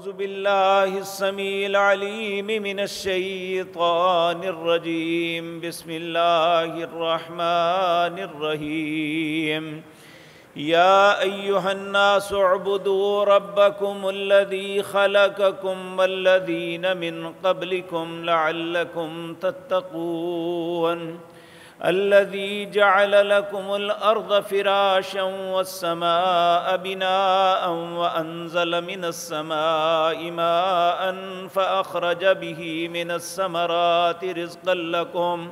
أعوذ بالله السميع العليم من الشيطان الرجيم بسم الله الرحمن الرحيم يا أيها الناس اعبدوا ربكم الذي خلقكم والذين من قبلكم لعلكم تتقون الذي جعل لكم الأرض فراشا والسماء بناء وأنزل من السماء ماء فأخرج به من الثمرات رزقا لكم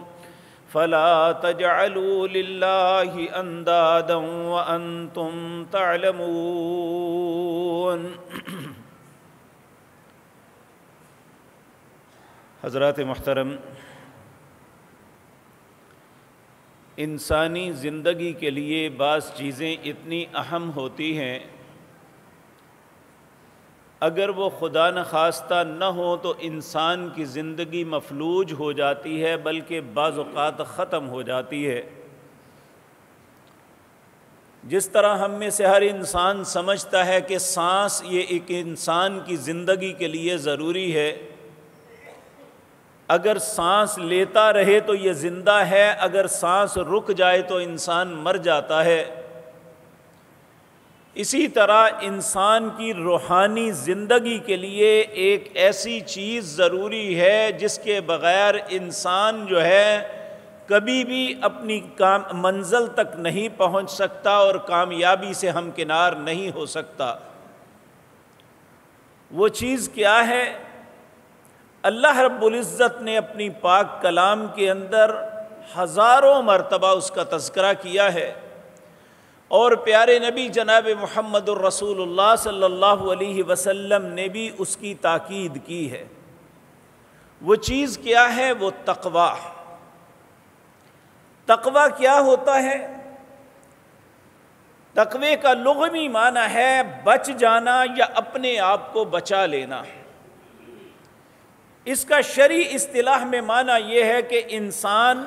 فلا تجعلوا لله أندادا وأنتم تعلمون۔ حضرات محترم، انسانی زندگی کے لیے بعض چیزیں اتنی اہم ہوتی ہیں، اگر وہ خدا نخواستہ نہ ہو تو انسان کی زندگی مفلوج ہو جاتی ہے، بلکہ بعض اوقات ختم ہو جاتی ہے۔ جس طرح ہم میں سے ہر انسان سمجھتا ہے کہ سانس یہ ایک انسان کی زندگی کے لیے ضروری ہے، اگر سانس لیتا رہے تو یہ زندہ ہے، اگر سانس رک جائے تو انسان مر جاتا ہے۔ اسی طرح انسان کی روحانی زندگی کے لیے ایک ایسی چیز ضروری ہے جس کے بغیر انسان جو ہے کبھی بھی اپنی منزل تک نہیں پہنچ سکتا اور کامیابی سے ہمکنار نہیں ہو سکتا۔ وہ چیز کیا ہے؟ اللہ رب العزت نے اپنی پاک کلام کے اندر ہزاروں مرتبہ اس کا تذکرہ کیا ہے، اور پیارے نبی جناب محمد الرسول اللہ صلی اللہ علیہ وسلم نے بھی اس کی تاکید کی ہے۔ وہ چیز کیا ہے؟ وہ تقویٰ۔ تقویٰ کیا ہوتا ہے؟ تقوی کا لغوی معنی ہے بچ جانا یا اپنے آپ کو بچا لینا۔ اس کا شرعی اصطلاح میں معنی یہ ہے کہ انسان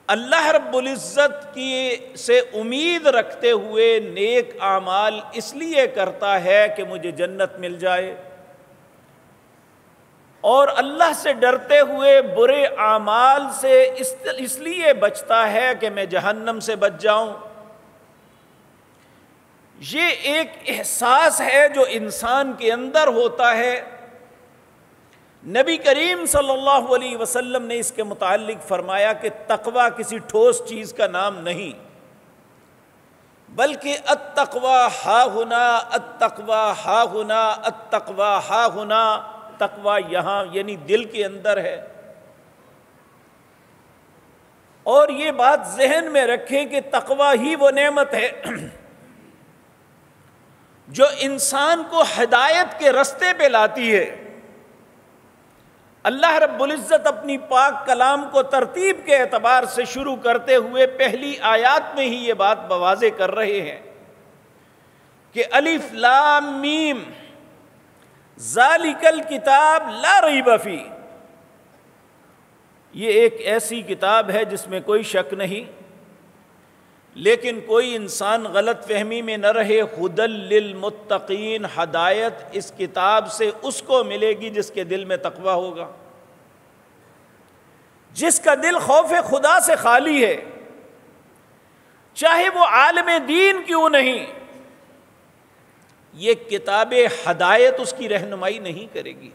اللہ رب العزت کی سے امید رکھتے ہوئے نیک اعمال اس لیے کرتا ہے کہ مجھے جنت مل جائے، اور اللہ سے ڈرتے ہوئے برے اعمال سے اس لیے بچتا ہے کہ میں جہنم سے بچ جاؤں۔ یہ ایک احساس ہے جو انسان کے اندر ہوتا ہے۔ نبی کریم صلی اللہ علیہ وسلم نے اس کے متعلق فرمایا کہ تقویٰ کسی ٹھوس چیز کا نام نہیں، بلکہ التقویٰ ہا ہنا، التقویٰ ہا ہنا، التقویٰ ہا ہنا۔ تقویٰ یہاں یعنی دل کے اندر ہے۔ اور یہ بات ذہن میں رکھیں کہ تقویٰ ہی وہ نعمت ہے جو انسان کو ہدایت کے رستے پہ لاتی ہے۔ اللہ رب العزت اپنی پاک کلام کو ترتیب کے اعتبار سے شروع کرتے ہوئے پہلی آیات میں ہی یہ بات واضح کر رہے ہیں کہ الف لام میم ذالک الکتاب لا ریب فیہ، یہ ایک ایسی کتاب ہے جس میں کوئی شک نہیں، لیکن کوئی انسان غلط فہمی میں نہ رہے۔ ھدی للمتقین، ہدایت اس کتاب سے اس کو ملے گی جس کے دل میں تقویٰ ہوگا، جس کا دل خوف خدا سے خالی ہے، چاہے وہ عالم دین کیوں نہیں، یہ کتاب ہدایت اس کی رہنمائی نہیں کرے گی،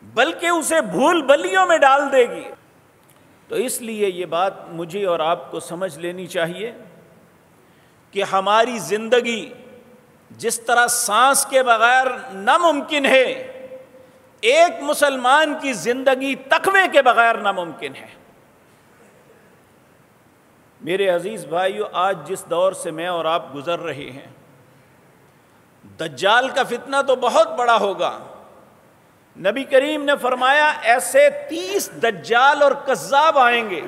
بلکہ اسے بھول بھلیوں میں ڈال دے گی۔ تو اس لیے یہ بات مجھے اور آپ کو سمجھ لینی چاہیے کہ ہماری زندگی جس طرح سانس کے بغیر ناممکن ہے، ایک مسلمان کی زندگی تقوی کے بغیر ناممکن ہے۔ میرے عزیز بھائیو، آج جس دور سے میں اور آپ گزر رہے ہیں، دجال کا فتنہ تو بہت بڑا ہوگا۔ نبی کریم نے فرمایا ایسے 30 دجال اور کذاب آئیں گے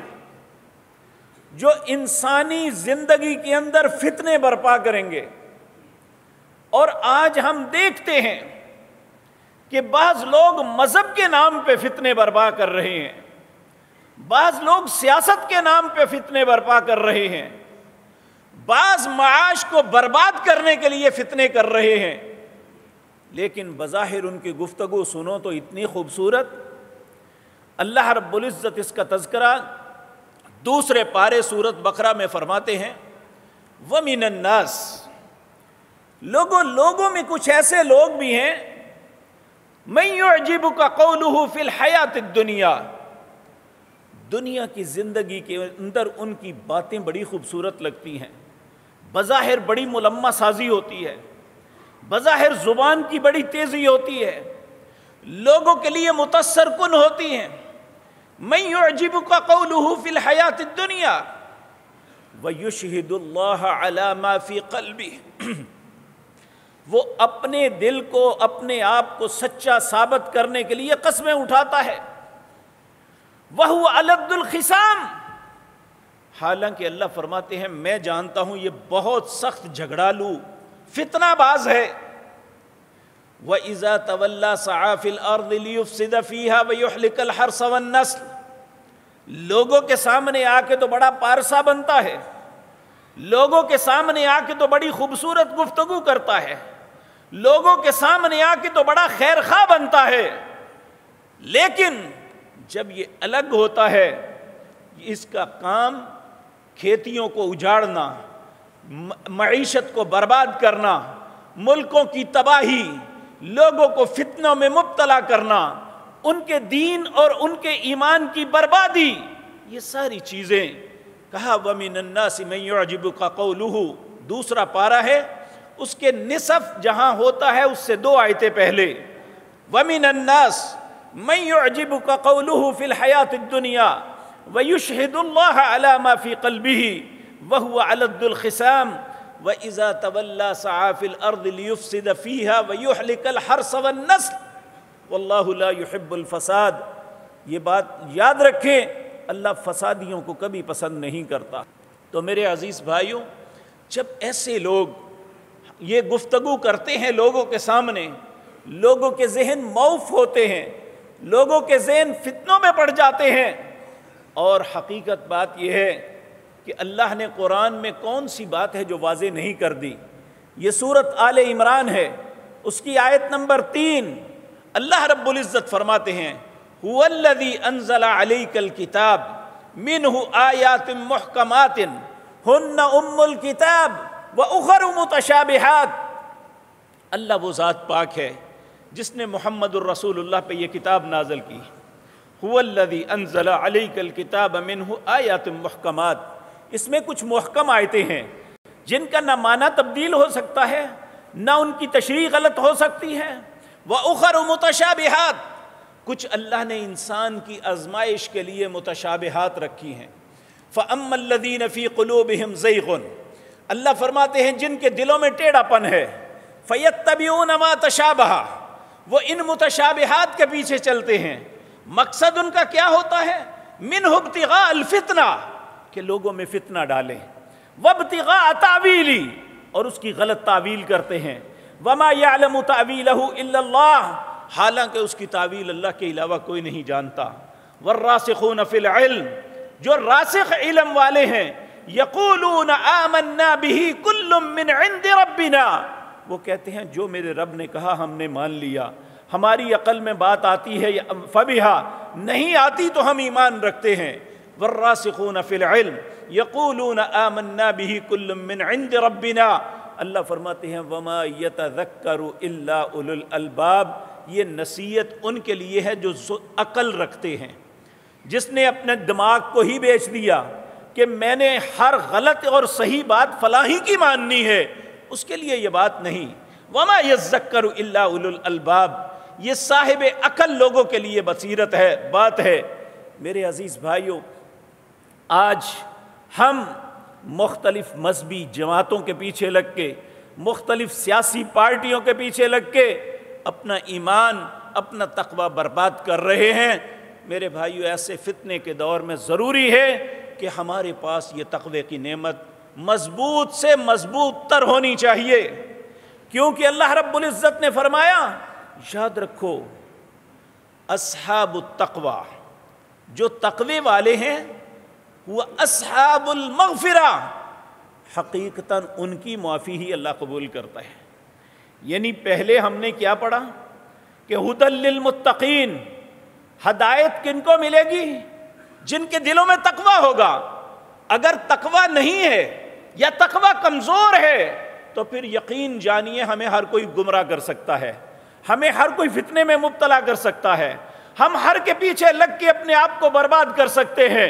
جو انسانی زندگی کے اندر فتنے برپا کریں گے۔ اور آج ہم دیکھتے ہیں کہ بعض لوگ مذہب کے نام پہ فتنے برپا کر رہے ہیں، بعض لوگ سیاست کے نام پہ فتنے برپا کر رہے ہیں، بعض معاش کو برباد کرنے کے لیے فتنے کر رہے ہیں۔ لیکن بظاہر ان کی گفتگو سنو تو اتنی خوبصورت. اللہ رب العزت اس کا تذکرہ دوسرے پارے سورۃ بقرہ میں فرماتے ہیں وَمِنَ النَّاسِ، لوگوں میں کچھ ایسے لوگ بھی ہیں مَن يُعْجِبُكَ قَوْلُهُ فِي الْحَيَاةِ الدُّنْيَا، دنیا کی زندگی کے اندر ان کی باتیں بڑی خوبصورت لگتی ہیں، بظاہر بڑی ملمہ سازی ہوتی ہے، بظاہر زبان کی بڑی تیزی ہوتی ہے، لوگوں کے لیے متاثر کن ہوتی ہیں. مَن يُعْجِبُكَ قَوْلُهُ فِي الْحَيَاةِ الدُّنْيَا وَيُشْهِدُ اللَّهَ عَلَى مَا فِي قَلْبِهِ، وہ اپنے دل کو، اپنے آپ کو سچا ثابت کرنے کے لیے قسمیں اٹھاتا ہے. وَهُوَ أَلَدُّ الْخِصَامِ، حالانکہ اللہ فرماتے ہیں میں جانتا ہوں یہ بہت سخت جھگڑالو فتنہ باز ہے. وَإِذَا تَوَلَّى سَعَى فِي الْأَرْضِ لِيُفْسِدَ فِيهَا وَيُحْلِكَ الْحَرْثَ وَالنَّسْلَ، لوگوں کے سامنے آ کے تو بڑا پارسا بنتا ہے، لوگوں کے سامنے آ کے تو بڑی خوبصورت گفتگو کرتا ہے، لوگوں کے سامنے آ کے تو بڑا خیر خواہ بنتا ہے، لیکن جب یہ الگ ہوتا ہے اس کا کام کھیتیوں کو اجاڑنا، معیشت کو برباد کرنا، ملکوں کی تباہی، لوگوں کو فتنوں میں مبتلا کرنا، ان کے دین اور ان کے ایمان کی بربادی، یہ ساری چیزیں. کہا وَمِنَ النَّاسِ مَن يُعْجِبُكَ قَوْلُهُ، دوسرا پارہ ہے، اس کے نصف جہاں ہوتا ہے اس سے 2 آیتیں پہلے. وَمِنَ النَّاسِ مَن يُعْجِبُكَ قَوْلُهُ فِي الْحَيَاةِ الدُّنْيَا وَيُشْهِدُ اللَّهَ عَلَى مَا فِي قَلْبِهِ وَهُوَ أَلَدُّ الْخِصَامِ وَإِذَا تَوَلَّى سَعَى فِي الْأَرْضِ لِيُفْسِدَ فِيهَا وَيُحْلِكَ الْحَرْثَ وَالنَّسْلَ وَاللَّهُ لَا يُحِبُّ الْفَسَادَ. یہ بات یاد رکھیں، اللہ فسادیوں کو کبھی پسند نہیں کرتا. تو میرے عزیز بھائیوں، جب ایسے لوگ یہ گفتگو کرتے ہیں لوگوں کے سامنے، لوگوں کے ذہن موف ہوتے ہیں، لوگوں کے ذہن فتنوں میں پڑ جاتے ہیں. اور حقیقت بات یہ ہے کہ اللہ نے قرآن میں کون سی بات ہے جو واضح نہیں کر دی. یہ سورۃ آل عمران ہے، اس کی آیت نمبر 3، اللہ رب العزت فرماتے ہیں هُوَ الَّذِي أَنزَلَ عَلَيْكَ الْكِتَابَ مِنْهُ آيَاتٍ مُحْكَمَاتٍ هُنَّ أُمُّ الْكِتَابِ وَأُخَرُ مُتَشَابِهَاتٍ. اللہ وہ ذات پاک ہے جس نے محمد الرسول اللہ پہ یہ کتاب نازل کی. هُوَ الَّذِي أَنزَلَ عَلَيْكَ الْكِتَابَ مِنْهُ آيَاتٍ مُحْكَمَاتٍ، اس میں کچھ محکم آیتیں ہیں جن کا نہ معنی تبدیل ہو سکتا ہے، نہ ان کی تشریح غلط ہو سکتی ہے. وَأُخَرُ مُتَشَابِهَاتٍ، کچھ اللہ نے انسان کی آزمائش کے لیے متشابہات رکھی ہیں. فَأَمَّا الَّذِينَ فِي قُلُوبِهِمْ زَيْغٌ، اللہ فرماتے ہیں جن کے دلوں میں ٹیڑھا پن ہے، فَيَتَّبِعُونَ مَا تَشَابَهَ، وہ ان متشابہات کے پیچھے چلتے ہیں. مقصد ان کا کیا ہوتا ہے؟ مِنْهُ ابْتِغَاءَ الْفِتْنَةِ، کہ لوگوں میں فتنہ ڈالیں، وَابْتِغَاءَ تَأْوِيلِهِ، اور اس کی غلط تعویل کرتے ہیں. وَمَا يَعْلَمُ تَأْوِيلَهُ إِلَّا اللَّهُ، حالانکہ اس کی تعویل اللہ کے علاوہ کوئی نہیں جانتا. والراسخون فی العلم، جو راسخ علم والے ہیں، یقولون آمنا به کل من عند ربنا، وہ کہتے ہیں جو میرے رب نے کہا ہم نے مان لیا. ہماری عقل میں بات آتی ہے فبہا، نہیں آتی تو ہم ایمان رکھتے ہیں. والراسخون فی العلم یقولون آمنا به کل من عند ربنا، اللہ فرماتے ہیں وما یتذکر الا اولو الالباب، یہ نصیحت ان کے لیے ہے جو عقل رکھتے ہیں. جس نے اپنے دماغ کو ہی بیچ دیا کہ میں نے ہر غلط اور صحیح بات فلاں کی ماننی ہے، اس کے لیے یہ بات نہیں. وما یذکر الا اولو الالباب، یہ صاحب عقل لوگوں کے لیے بصیرت ہے، بات ہے. میرے عزیز بھائیوں، آج ہم مختلف مذہبی جماعتوں کے پیچھے لگ کے، مختلف سیاسی پارٹیوں کے پیچھے لگ کے اپنا ایمان، اپنا تقوی برباد کر رہے ہیں. میرے بھائیو، ایسے فتنے کے دور میں ضروری ہے کہ ہمارے پاس یہ تقوی کی نعمت مضبوط سے مضبوط تر ہونی چاہیے، کیونکہ اللہ رب العزت نے فرمایا، یاد رکھو، اصحاب التقوی، جو تقوی والے ہیں، وہ اصحاب المغفرہ، حقیقتاً ان کی معافی ہی اللہ قبول کرتا ہے. یعنی پہلے ہم نے کیا پڑھا کہ ھدی للمتقین، ہدایت کن کو ملے گی؟ جن کے دلوں میں تقویٰ ہوگا۔ اگر تقویٰ نہیں ہے یا تقویٰ کمزور ہے تو پھر یقین جانیے ہمیں ہر کوئی گمراہ کر سکتا ہے، ہمیں ہر کوئی فتنے میں مبتلا کر سکتا ہے، ہم ہر کے پیچھے لگ کے اپنے آپ کو برباد کر سکتے ہیں۔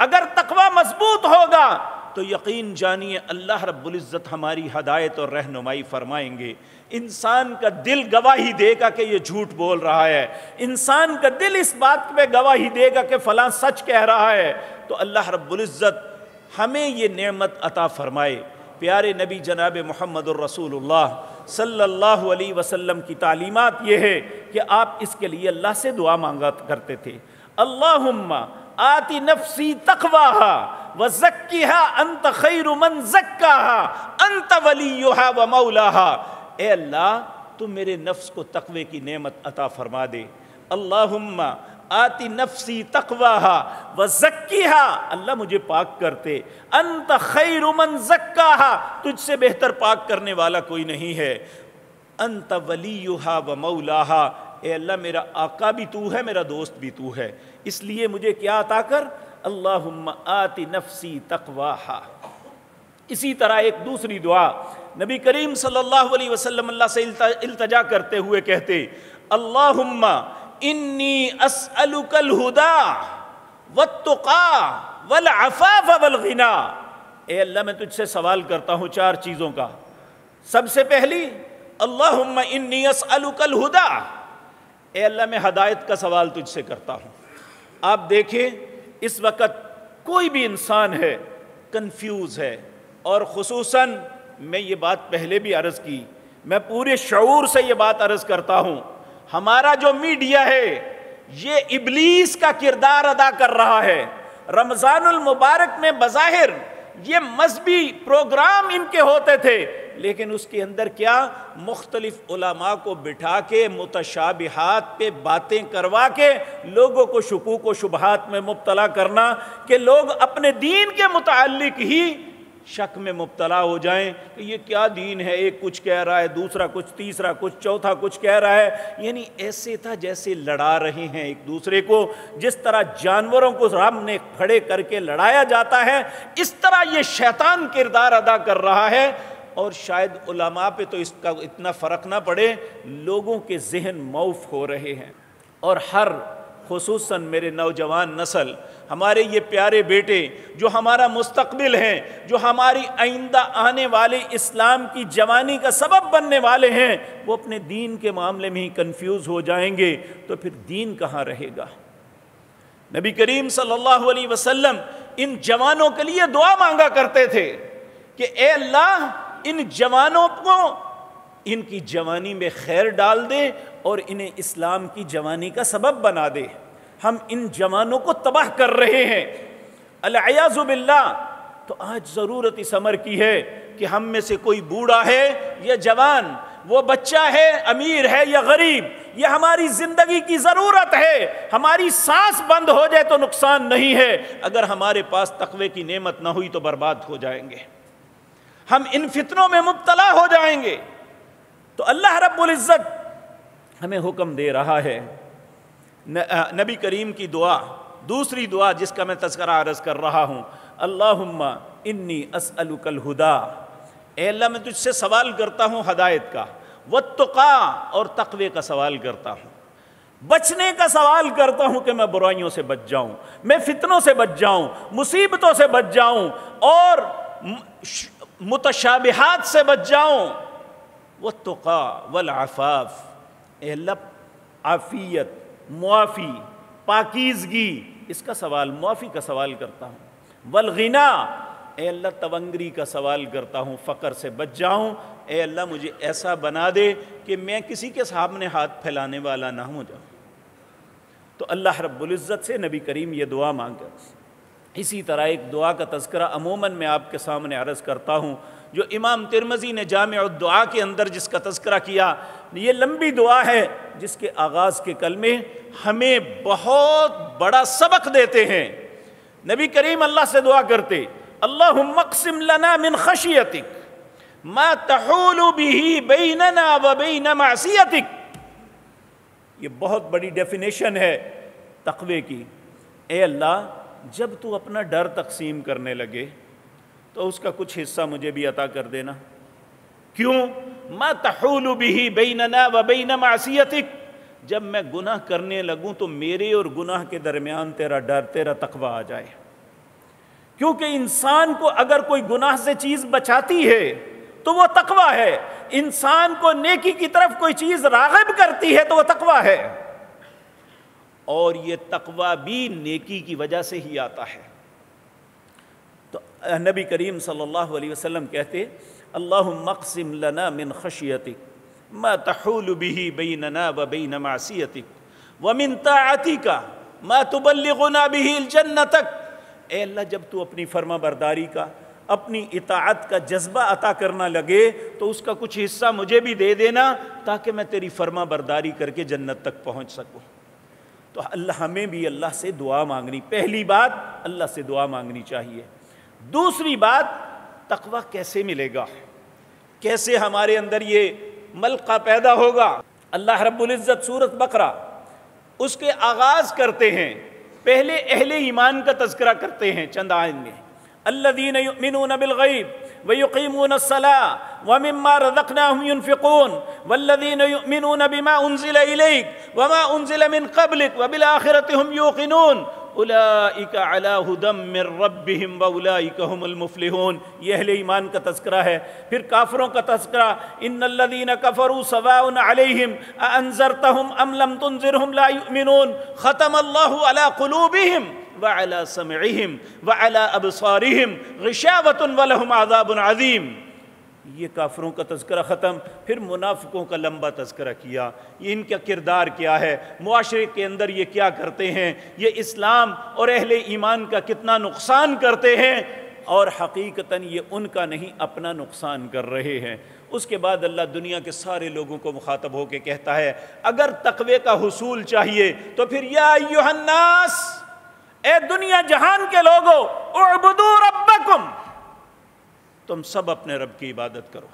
اگر تقویٰ مضبوط ہوگا تو یقین جانیے اللہ رب العزت ہماری ہدایت اور رہنمائی فرمائیں گے۔ انسان کا دل گواہی دے گا کہ یہ جھوٹ بول رہا ہے، انسان کا دل اس بات پہ گواہی دے گا کہ فلاں سچ کہہ رہا ہے، تو اللہ رب العزت ہمیں یہ نعمت عطا فرمائے۔ پیارے نبی جناب محمد الرسول اللہ صلی اللہ علیہ وسلم کی تعلیمات یہ ہے کہ آپ اس کے لیے اللہ سے دعا مانگا کرتے تھے، اللہم آتی نفسی تقواہا وزکیہا انت خیر من زکاہا انت ولیہا ومولاہا۔ اے اللہ تو میرے نفس کو تقوی کی نعمت عطا فرما دے۔ اللہم آتی نفسی تقواہا وزکیہا، اللہ مجھے پاک کرتے، انت خیر من زکاہا، تجھ سے بہتر پاک کرنے والا کوئی نہیں ہے، انت ولیہا ومولاہا، اے اللہ میرا آقا بھی تو ہے، میرا دوست بھی تو ہے، اس لیے مجھے کیا عطا کر، اللہم آتی نفسی تقواہا۔ اسی طرح ایک دوسری دعا نبی کریم صلی اللہ علیہ وسلم اللہ سے التجا کرتے ہوئے کہتے، اللہم انی اسألک الہدی والتقی والعفاف والغنی۔ اے اللہ میں تجھ سے سوال کرتا ہوں چار چیزوں کا۔ سب سے پہلی، اللہم انی اسألک الہدی، اے اللہ میں ہدایت کا سوال تجھ سے کرتا ہوں۔ آپ دیکھیں اس وقت کوئی بھی انسان ہے کنفیوز ہے، اور خصوصاً میں یہ بات پہلے بھی عرض کی، میں پورے شعور سے یہ بات عرض کرتا ہوں، ہمارا جو میڈیا ہے یہ ابلیس کا کردار ادا کر رہا ہے۔ رمضان المبارک میں بظاہر یہ مذہبی پروگرام ان کے ہوتے تھے، لیکن اس کے اندر کیا، مختلف علماء کو بٹھا کے متشابہات پہ باتیں کروا کے لوگوں کو شکوک و شبہات میں مبتلا کرنا کہ لوگ اپنے دین کے متعلق ہی شک میں مبتلا ہو جائیں کہ یہ کیا دین ہے، ایک کچھ کہہ رہا ہے، دوسرا کچھ، تیسرا کچھ، چوتھا کچھ کہہ رہا ہے۔ یعنی ایسے تھا جیسے لڑا رہے ہیں ایک دوسرے کو، جس طرح جانوروں کو سامنے کھڑے کر کے لڑایا جاتا ہے، اس طرح یہ شیطان کردار ادا کر رہا ہے۔ اور شاید علماء پہ تو اس کا اتنا فرق نہ پڑے، لوگوں کے ذہن موف ہو رہے ہیں، اور ہر خصوصاً میرے نوجوان نسل، ہمارے یہ پیارے بیٹے جو ہمارا مستقبل ہیں، جو ہماری آئندہ آنے والے اسلام کی جوانی کا سبب بننے والے ہیں، وہ اپنے دین کے معاملے میں ہی کنفیوز ہو جائیں گے تو پھر دین کہاں رہے گا؟ نبی کریم صلی اللہ علیہ وسلم ان جوانوں کے لیے دعا مانگا کرتے تھے کہ اے اللہ ان جوانوں کو ان کی جوانی میں خیر ڈال دے اور انہیں اسلام کی جوانی کا سبب بنا دے۔ ہم ان جوانوں کو تباہ کر رہے ہیں العیاذ باللہ۔ تو آج ضرورت اس امر کی ہے کہ ہم میں سے کوئی بوڑھا ہے یا جوان، وہ بچہ ہے، امیر ہے یا غریب، یہ ہماری زندگی کی ضرورت ہے۔ ہماری سانس بند ہو جائے تو نقصان نہیں ہے، اگر ہمارے پاس تقوی کی نعمت نہ ہوئی تو برباد ہو جائیں گے، ہم ان فتنوں میں مبتلا ہو جائیں گے۔ تو اللہ رب العزت ہمیں حکم دے رہا ہے۔ نبی کریم کی دعا، دوسری دعا جس کا میں تذکرہ عرض کر رہا ہوں، اللہم انی اسألک الہدی، اے اللہ میں تجھ سے سوال کرتا ہوں ہدایت کا، والتقی، اور تقوی کا سوال کرتا ہوں، بچنے کا سوال کرتا ہوں کہ میں برائیوں سے بچ جاؤں، میں فتنوں سے بچ جاؤں، مصیبتوں سے بچ جاؤں، اور متشابہات سے بچ جاؤں، والتقی والعفاف، اے اللہ عافیت، معافی، پاکیزگی، اس کا سوال، معافی کا سوال کرتا ہوں، والغنا، اے اللہ تونگری کا سوال کرتا ہوں، فقر سے بچ جاؤں، اے اللہ مجھے ایسا بنا دے کہ میں کسی کے سامنے ہاتھ پھیلانے والا نہ ہو جاؤں۔ تو اللہ رب العزت سے نبی کریم یہ دعا مانگا۔ اسی طرح ایک دعا کا تذکرہ عموماً میں آپ کے سامنے عرض کرتا ہوں، جو امام ترمذی نے جامع الدعا کے اندر جس کا تذکرہ کیا، یہ لمبی دعا ہے جس کے آغاز کے کلمے ہمیں بہت بڑا سبق دیتے ہیں۔ نبی کریم اللہ سے دعا کرتے، اللہم اقسم لنا من خشیتک ما تحول به بیننا و بین معصیتک، یہ بہت بڑی ڈیفینیشن ہے تقوی کی۔ اے اللہ جب تو اپنا ڈر تقسیم کرنے لگے تو اس کا کچھ حصہ مجھے بھی عطا کر دینا۔ کیوں؟ ما تحول به بیننا و بین معصیتک، جب میں گناہ کرنے لگوں تو میرے اور گناہ کے درمیان تیرا ڈر، تیرا تقوی آ جائے۔ کیونکہ انسان کو اگر کوئی گناہ سے چیز بچاتی ہے تو وہ تقوی ہے، انسان کو نیکی کی طرف کوئی چیز راغب کرتی ہے تو وہ تقوی ہے، اور یہ تقوی بھی نیکی کی وجہ سے ہی آتا ہے۔ تو نبی کریم صلی اللہ علیہ وسلم کہتے اللہم اقسم لنا من خشیتک ما تحول به بیننا و بین معصیتک ومن طاعتک ما تبلغنا به الجنتک، اے اللہ جب تو اپنی فرما برداری کا، اپنی اطاعت کا جذبہ عطا کرنا لگے تو اس کا کچھ حصہ مجھے بھی دے دینا تاکہ میں تیری فرما برداری کر کے جنت تک پہنچ سکوں۔ تو اللہ ہمیں بھی اللہ سے دعا مانگنی، پہلی بات اللہ سے دعا مانگنی چاہیے۔ دوسری بات تقوی کیسے ملے گا، کیسے ہمارے اندر یہ ملکہ پیدا ہوگا؟ اللہ رب العزت سورۃ بقرہ اس کے آغاز کرتے ہیں، پہلے اہل ایمان کا تذکرہ کرتے ہیں چند آیت میں، الذین یؤمنون بالغیب ویقیمون الصلاة ومما رزقناهم ينفقون والذین یؤمنون بما انزل الیک وما انزل من قبلک وبالآخرة هم یوقنون اولئک علی ھدی من ربہم واولئک ھم المفلحون۔ یہ اہل ایمان کا تذکرہ ہے۔ پھر کافروں کا تذکرہ، ان الذین کفروا سواء علیہم اانذرتہم ام لم تنذرہم لا یؤمنون ختم اللہ علی قلوبہم وعلی سمعہم وعلی ابصارہم غشاوۃ ولہم عذاب عظیم۔ یہ کافروں کا تذکرہ ختم۔ پھر منافقوں کا لمبا تذکرہ کیا، یہ ان کا کردار کیا ہے، معاشرے کے اندر یہ کیا کرتے ہیں، یہ اسلام اور اہل ایمان کا کتنا نقصان کرتے ہیں، اور حقیقتاً یہ ان کا نہیں اپنا نقصان کر رہے ہیں۔ اس کے بعد اللہ دنیا کے سارے لوگوں کو مخاطب ہو کے کہتا ہے اگر تقوی کا حصول چاہیے تو پھر یا ایھا الناس، اے دنیا جہان کے لوگوں، اعبدوا ربکم، تم سب اپنے رب کی عبادت کرو،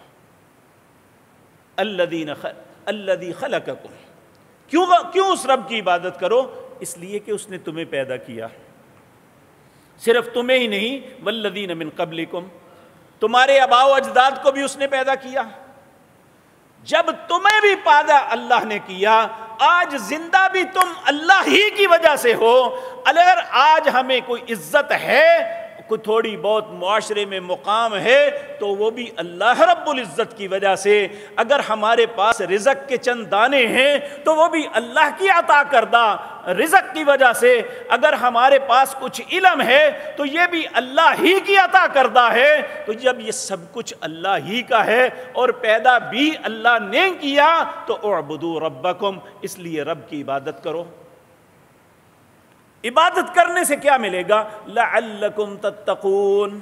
الذی خلقکم، کیوں اس رب کی عبادت کرو؟ اس لیے کہ اس نے تمہیں پیدا کیا، صرف تمہیں ہی نہیں والذین من قبلکم، تمہارے آباء و اجداد کو بھی اس نے پیدا کیا۔ جب تمہیں بھی پیدا اللہ نے کیا، آج زندہ بھی تم اللہ ہی کی وجہ سے ہو۔ اگر آج ہمیں کوئی عزت ہے، کوئی تھوڑی بہت معاشرے میں مقام ہے، تو وہ بھی اللہ رب العزت کی وجہ سے۔ اگر ہمارے پاس رزق کے چند دانے ہیں تو وہ بھی اللہ کی عطا کردہ رزق کی وجہ سے۔ اگر ہمارے پاس کچھ علم ہے تو یہ بھی اللہ ہی کی عطا کردہ ہے۔ تو جب یہ سب کچھ اللہ ہی کا ہے اور پیدا بھی اللہ نے کیا تو اعبدوا ربکم، اس لیے رب کی عبادت کرو۔ عبادت کرنے سے کیا ملے گا؟ لعلکم تتقون،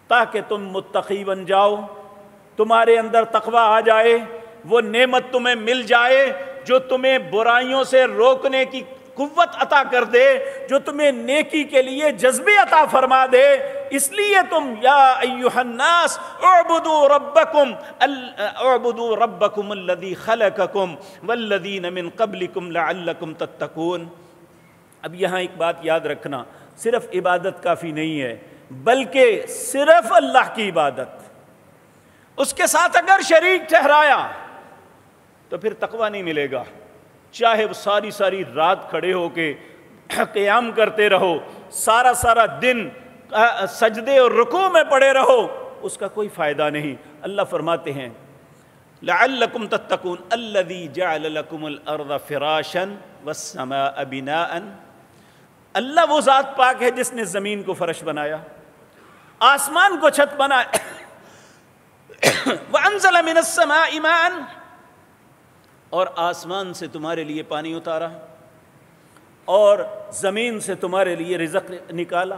تاکہ تم متقی بن جاؤ، تمہارے اندر تقوی آ جائے، وہ نعمت تمہیں مل جائے جو تمہیں برائیوں سے روکنے کی قوت عطا کر دے، جو تمہیں نیکی کے لیے جذبے عطا فرما دے۔ اس لیے تم یا ایھا الناس اعبدوا ربکم الذی خلقکم والذین من قبلکم لعلکم تتقون۔ اب یہاں ایک بات یاد رکھنا، صرف عبادت کافی نہیں ہے، بلکہ صرف اللہ کی عبادت، اس کے ساتھ اگر شریک ٹھہرایا تو پھر تقویٰ نہیں ملے گا۔ چاہے وہ ساری ساری رات کھڑے ہو کے قیام کرتے رہو، سارا سارا دن سجدے اور رکوع میں پڑے رہو، اس کا کوئی فائدہ نہیں۔ اللہ فرماتے ہیں لعلکم تتقون الذی جعل لکم الارض فراشا والسماء بناء، اللہ وہ ذات پاک ہے جس نے زمین کو فرش بنایا، آسمان کو چھت بنایا، وانزل من السماء ماء، اور آسمان سے تمہارے لیے پانی اتارا اور زمین سے تمہارے لیے رزق نکالا۔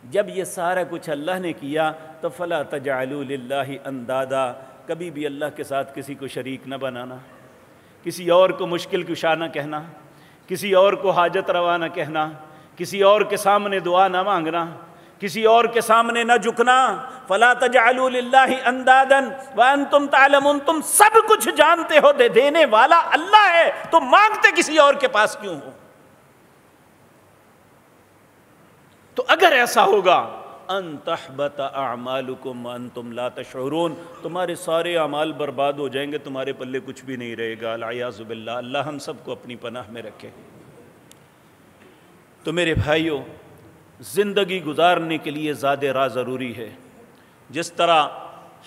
جب یہ سارا کچھ اللہ نے کیا تو فلا تجعلوا للہ اندادا، کبھی بھی اللہ کے ساتھ کسی کو شریک نہ بنانا، کسی اور کو مشکل کشا نہ کہنا، کسی اور کو حاجت روا نہ کہنا، کسی اور کے سامنے دعا نہ مانگنا، کسی اور کے سامنے نہ جھکنا. فلا تجعلوا للہ اندادا وانتم تعلمون, تم سب کچھ جانتے ہو دینے والا اللہ ہے, تم مانگتے کسی اور کے پاس کیوں ہو؟ تو اگر ایسا ہوگا ان تحبط اعمالکم وانتم لا تشعرون, تمہارے سارے اعمال برباد ہو جائیں گے, تمہارے پلے کچھ بھی نہیں رہے گا. العیاذ باللہ, اللہ ہم سب کو اپنی پناہ میں رکھے. تو میرے بھائیوں, زندگی گزارنے کے لیے زاد راہ ضروری ہے. جس طرح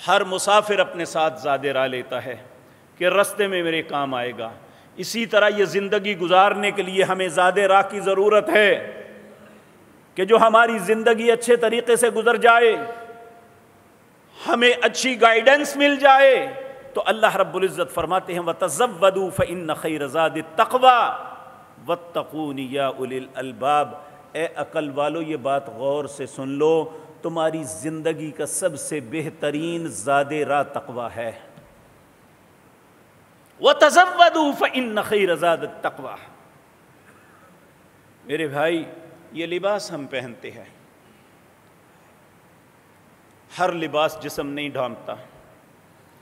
ہر مسافر اپنے ساتھ زاد راہ لیتا ہے کہ رستے میں میرے کام آئے گا, اسی طرح یہ زندگی گزارنے کے لیے ہمیں زاد راہ کی ضرورت ہے کہ جو ہماری زندگی اچھے طریقے سے گزر جائے, ہمیں اچھی گائیڈنس مل جائے. تو اللہ رب العزت فرماتے ہیں وَتَزَوَّدُوا فَإِنَّ خَيْرَ زَادِ التَّقْوَىٰ وَاتَّقُونِ يَا أُولِي الْأَلْبَابِ. اے عقل والو, یہ بات غور سے سن لو, تمہاری زندگی کا سب سے بہترین زاد راہ تقویٰ ہے. وَتَزَوَّدُوا فَإِنَّ خَيْرَ زَادِ التَّقْوَىٰ. میرے بھائی, یہ لباس ہم پہنتے ہیں, ہر لباس جسم نہیں ڈھانپتا.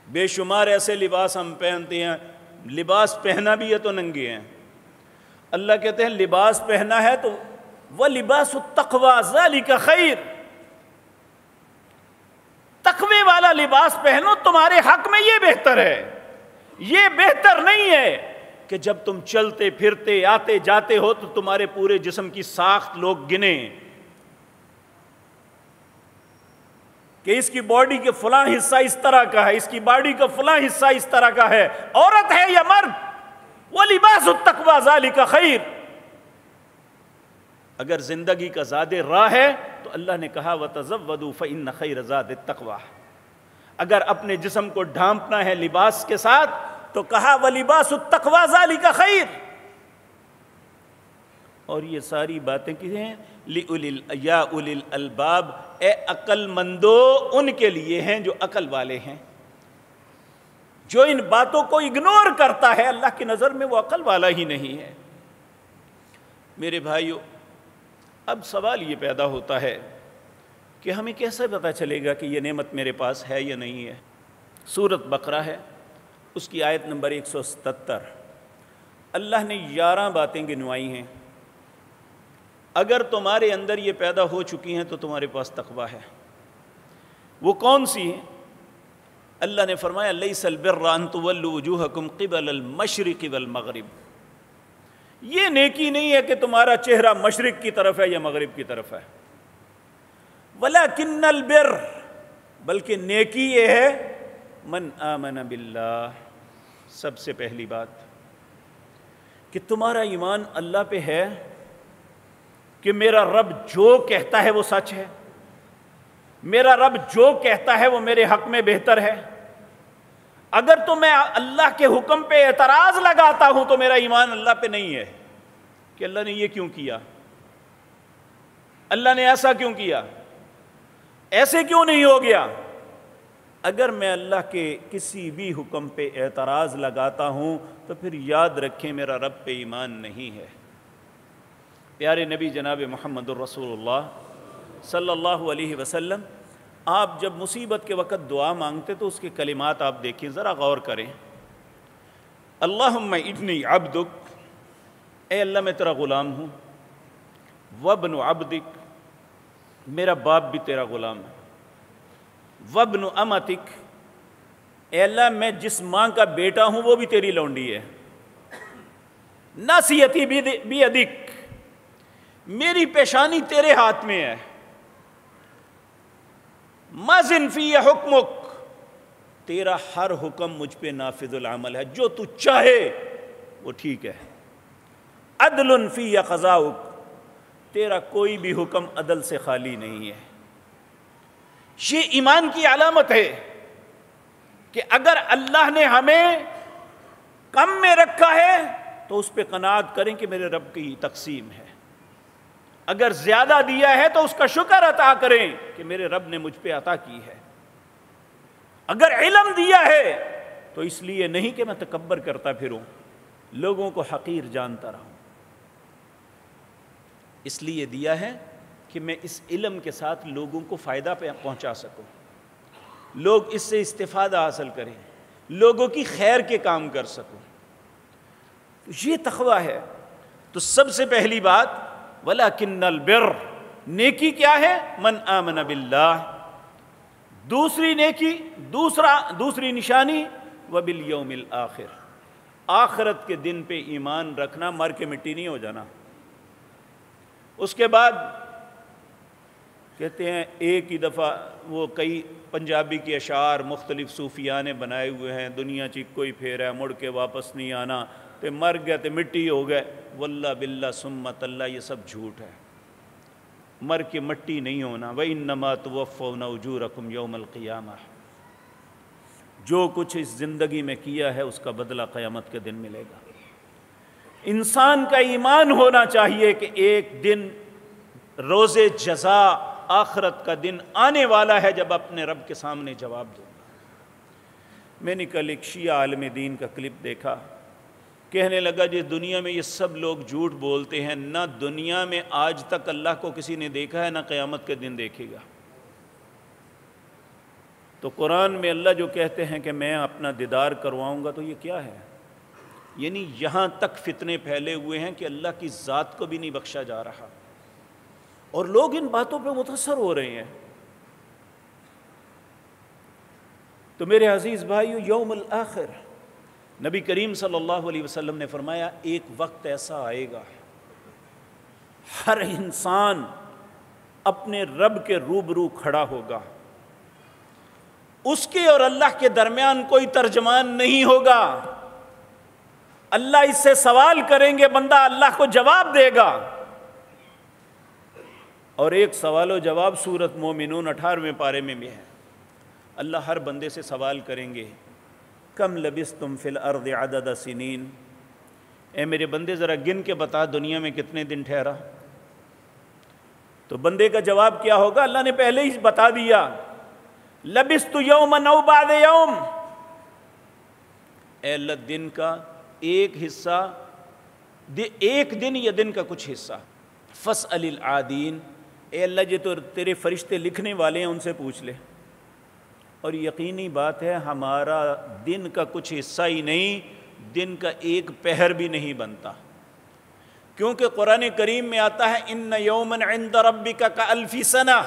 بے شمار ایسے لباس ہم پہنتے ہیں, لباس پہنا بھی ہے تو ننگے ہیں. اللہ کہتے ہیں لباس پہنا ہے تو وَلِبَاسُ التَّقْوَىٰ ذَلِكَ خَيْرٌ, تقوی والا لباس پہنو, تمہارے حق میں یہ بہتر ہے. یہ بہتر نہیں ہے کہ جب تم چلتے پھرتے آتے جاتے ہو تو تمہارے پورے جسم کی ساخت لوگ گنیں کہ اس کی باڈی کے فلاں حصہ اس طرح کا ہے, اس کی باڈی کا فلاں حصہ اس طرح کا ہے, عورت ہے یا مرد. وَلِبَاسُ التَّقْوَىٰ ذَلِكَ خَيْرٌ. اگر زندگی کا زاد راہ ہے تو اللہ نے کہا وَتَزَوَّدُوا فَإِنَّ خَيْرَ زَادِ التَّقْوَىٰ. اگر اپنے جسم کو ڈھانپنا ہے لباس کے ساتھ تو کہا وَلِبَاسُ التَّقْوَىٰ ذَلِكَ خَيْرٌ. اور یہ ساری باتیں کس ہیں؟ یا اولی الالباب, اے عقل مندو, ان کے لیے ہیں جو عقل والے ہیں. جو ان باتوں کو اگنور کرتا ہے اللہ کی نظر میں وہ عقل والا ہی نہیں ہے. میرے بھائیو, اب سوال یہ پیدا ہوتا ہے کہ ہمیں کیسے پتہ چلے گا کہ یہ نعمت میرے پاس ہے یا نہیں ہے؟ سورۃ بقرہ ہے, اس کی آیت نمبر 177. اللہ نے 11 باتیں گنوائی ہیں. اگر تمہارے اندر یہ پیدا ہو چکی ہیں تو تمہارے پاس تقویٰ ہے. وہ کون سی ہیں؟ اللہ نے فرمایا لیس البر ان تولوا وجوہکم قبل المشرق والمغرب. یہ نیکی نہیں ہے کہ تمہارا چہرہ مشرق کی طرف ہے یا مغرب کی طرف ہے. ولکن البر, بلکہ نیکی یہ ہے من آمن باللہ. سب سے پہلی بات کہ تمہارا ایمان اللہ پہ ہے کہ میرا رب جو کہتا ہے وہ سچ ہے, میرا رب جو کہتا ہے وہ میرے حق میں بہتر ہے. اگر تو میں اللہ کے حکم پہ اعتراض لگاتا ہوں تو میرا ایمان اللہ پہ نہیں ہے کہ اللہ نے یہ کیوں کیا, اللہ نے ایسا کیوں کیا, ایسے کیوں نہیں ہو گیا. اگر میں اللہ کے کسی بھی حکم پہ اعتراض لگاتا ہوں تو پھر یاد رکھیں میرا رب پہ ایمان نہیں ہے. پیارے نبی جناب محمد الرسول اللہ صلی اللہ علیہ وسلم, آپ جب مصیبت کے وقت دعا مانگتے تو اس کے کلمات آپ دیکھیں, ذرا غور کریں. اللہم انی عبدک, اے اللہ میں تیرا غلام ہوں. وابن عبدک, میرا باپ بھی تیرا غلام ہے. وابن امتک, اے اللہ میں جس ماں کا بیٹا ہوں وہ بھی تیری لونڈی ہے. ناصیتی بیدک, میری پیشانی تیرے ہاتھ میں ہے. ماضٍ فی حکمک, تیرا ہر حکم مجھ پہ نافذ العمل ہے, جو تو چاہے وہ ٹھیک ہے. عدل فی قضاؤک, تیرا کوئی بھی حکم عدل سے خالی نہیں ہے. یہ ایمان کی علامت ہے کہ اگر اللہ نے ہمیں کم میں رکھا ہے تو اس پہ قناعت کریں کہ میرے رب کی تقسیم ہے. اگر زیادہ دیا ہے تو اس کا شکر عطا کریں کہ میرے رب نے مجھ پہ عطا کی ہے. اگر علم دیا ہے تو اس لیے نہیں کہ میں تکبر کرتا پھروں, لوگوں کو حقیر جانتا رہوں, اس لیے دیا ہے کہ میں اس علم کے ساتھ لوگوں کو فائدہ پہنچا سکوں، لوگ اس سے استفادہ حاصل کریں، لوگوں کی خیر کے کام کر سکوں. یہ تقویٰ ہے. تو سب سے پہلی بات وَلَكِنَّ الْبِرَّ، نیکی کیا ہے؟ من آمن باللہ. دوسری نیکی، دوسری نشانی وَبِالْيَوْمِ الْآخِرِ، آخرت کے دن پہ ایمان رکھنا، مر کے مٹی نہیں ہو جانا. اس کے بعد کہتے ہیں ایک ہی دفعہ، وہ کئی پنجابی کے اشعار مختلف صوفیاء نے بنائے ہوئے ہیں، دنیا چکو ہی پھیرا، مڑ کے واپس نہیں آنا، تے مر گئے تے مٹی ہو گئے. واللہ باللہ سمت اللہ، یہ سب جھوٹ ہے. مر کے مٹی نہیں ہونا. وَإِنَّمَا تُوَفَّوْنَ أُجُورَكُمْ يَوْمَ الْقِيَامَةِ، جو کچھ اس زندگی میں کیا ہے اس کا بدلہ قیامت کے دن ملے گا. انسان کا ایمان ہونا چاہیے کہ ایک دن روز جزا، آخرت کا دن آنے والا ہے جب اپنے رب کے سامنے جواب دوں گا. میں نے کل ایک شیعہ عالم دین کا کلپ دیکھا، کہنے لگا جس دنیا میں یہ سب لوگ جھوٹ بولتے ہیں، نہ دنیا میں آج تک اللہ کو کسی نے دیکھا ہے، نہ قیامت کے دن دیکھے گا. تو قرآن میں اللہ جو کہتے ہیں کہ میں اپنا دیدار کرواؤں گا، تو یہ کیا ہے؟ یعنی یہاں تک فتنے پھیلے ہوئے ہیں کہ اللہ کی ذات کو بھی نہیں بخشا جا رہا، اور لوگ ان باتوں پہ متاثر ہو رہے ہیں. تو میرے عزیز بھائیو، یوم الآخر، نبی کریم صلی اللہ علیہ وسلم نے فرمایا ایک وقت ایسا آئے گا ہر انسان اپنے رب کے روبرو کھڑا ہوگا، اس کے اور اللہ کے درمیان کوئی ترجمان نہیں ہوگا. اللہ اس سے سوال کریں گے، بندہ اللہ کو جواب دے گا. اور ایک سوال و جواب سورۃ مومنون 18ویں پارے میں بھی ہے. اللہ ہر بندے سے سوال کریں گے، کم لبثتم فی الارض عدد سنین، اے میرے بندے ذرا گن کے بتا دنیا میں کتنے دن ٹھہرا. تو بندے کا جواب کیا ہوگا؟ اللہ نے پہلے ہی بتا دیا، لبثت یوما او بعد یوم. اے اللہ دن کا ایک حصہ، ایک دن یا دن کا کچھ حصہ. فاسأل العادین، اے اللہ جی تو تیرے فرشتے لکھنے والے ہیں، ان سے پوچھ لے. اور یقینی بات ہے ہمارا دن کا کچھ حصہ ہی نہیں، دن کا ایک پہر بھی نہیں بنتا، کیونکہ قرآن کریم میں آتا ہے ان یوما عند ربک کالف سنہ.